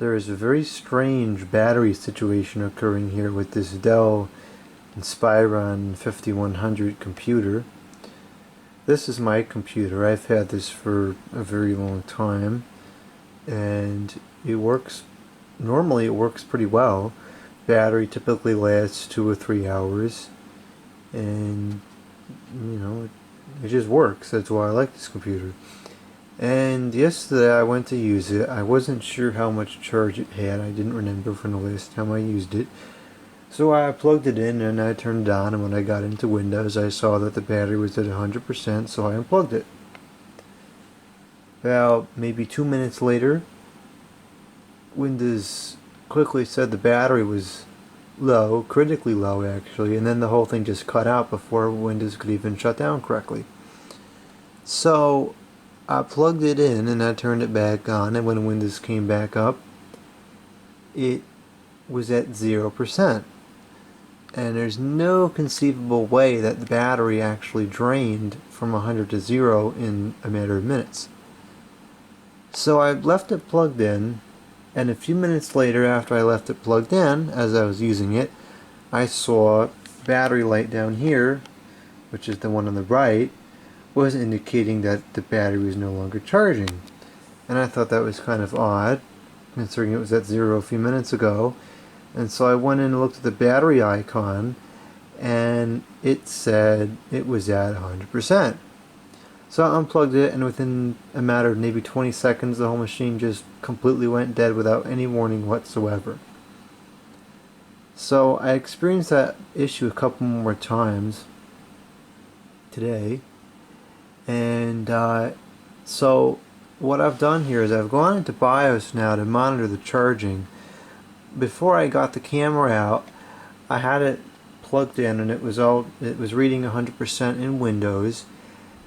There is a very strange battery situation occurring here with this Dell Inspiron 5100 computer. This is my computer. I've had this for a very long time, and it works. Normally it works pretty well. Battery typically lasts 2 or 3 hours, and it just works. That's why I like this computer. And yesterday I went to use it. I wasn't sure how much charge it had. I didn't remember from the last time I used it. So I plugged it in and I turned it on, and when I got into Windows I saw that the battery was at 100%, so I unplugged it. About maybe 2 minutes later, Windows quickly said the battery was low, critically low actually, and then the whole thing just cut out before Windows could even shut down correctly. So I plugged it in and I turned it back on, and when Windows came back up, it was at 0%. And there's no conceivable way that the battery actually drained from 100 to 0 in a matter of minutes. So I left it plugged in, and a few minutes later, after I left it plugged in, as I was using it, I saw battery light down here, which is the one on the right, was indicating that the battery was no longer charging. And I thought that was kind of odd, considering it was at 0 a few minutes ago. And so I went in and looked at the battery icon, and it said it was at 100%. So I unplugged it, and within a matter of maybe 20 seconds the whole machine just completely went dead without any warning whatsoever. So I experienced that issue a couple more times today, and so what I've done here is I've gone into BIOS now to monitor the charging. Before I got the camera out, I had it plugged in, and it was reading 100% in Windows.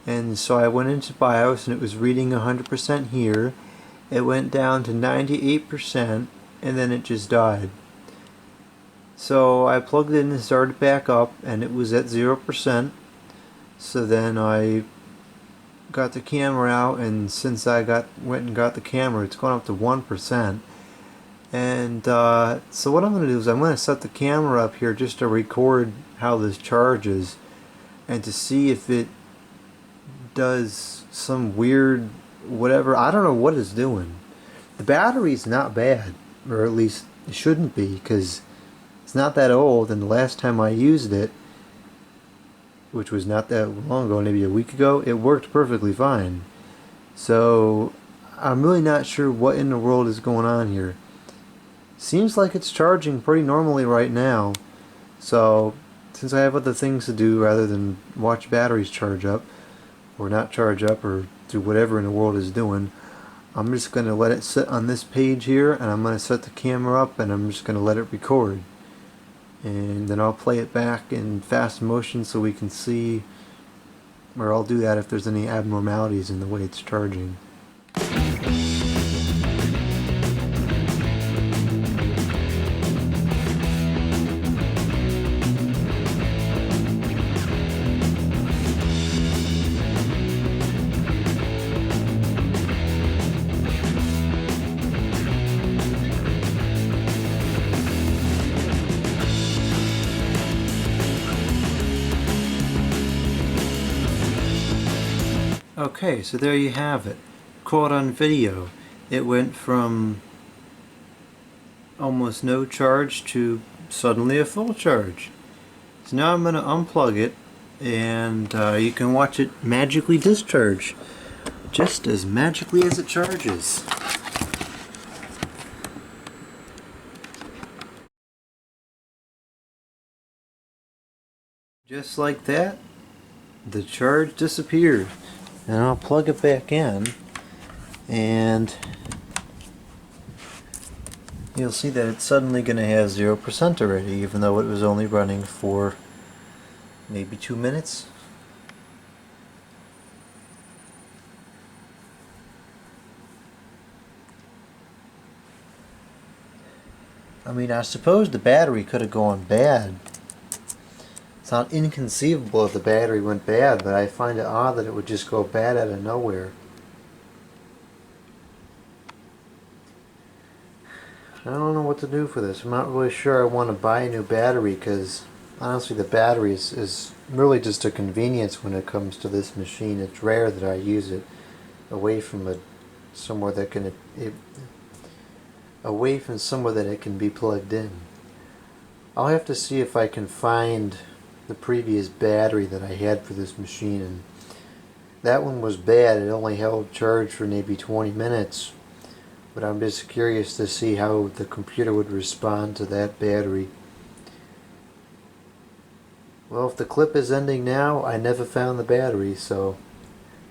And so I went into BIOS, and it was reading 100% here. It went down to 98%, and then it just died. So I plugged it in and started back up, and it was at 0%. So then I got the camera out, and since I went and got the camera, it's gone up to 1%. And so what I'm going to do is I'm going to set the camera up here just to record how this charges, and to see if it does some weird whatever. I don't know what it's doing. The battery's not bad, or at least it shouldn't be, because it's not that old, and the last time I used it, which was not that long ago, maybe a week ago, it worked perfectly fine. So I'm really not sure what in the world is going on here. Seems like it's charging pretty normally right now, so since I have other things to do rather than watch batteries charge up, or not charge up, or do whatever in the world is doing, I'm just going to let it sit on this page here, and I'm going to set the camera up, and I'm just going to let it record. And then I'll play it back in fast motion so we can see, or I'll do that if there's any abnormalities in the way it's charging. Okay, so there you have it. Caught on video. It went from almost no charge to suddenly a full charge. So now I'm going to unplug it, and you can watch it magically discharge, just as magically as it charges. Just like that, the charge disappeared. And I'll plug it back in, and you'll see that it's suddenly going to have 0% already, even though it was only running for maybe 2 minutes. I mean, I suppose the battery could have gone bad. It's not inconceivable if the battery went bad, but I find it odd that it would just go bad out of nowhere. I don't know what to do for this. I'm not really sure I want to buy a new battery because honestly the battery is really just a convenience when it comes to this machine. It's rare that I use it away from somewhere that away from somewhere that it can be plugged in. I'll have to see if I can find the previous battery that I had for this machine, and that one was bad. It only held charge for maybe 20 minutes. But I'm just curious to see how the computer would respond to that battery. Well, if the clip is ending now, I never found the battery, so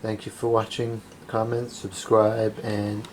thank you for watching. Comment, subscribe, and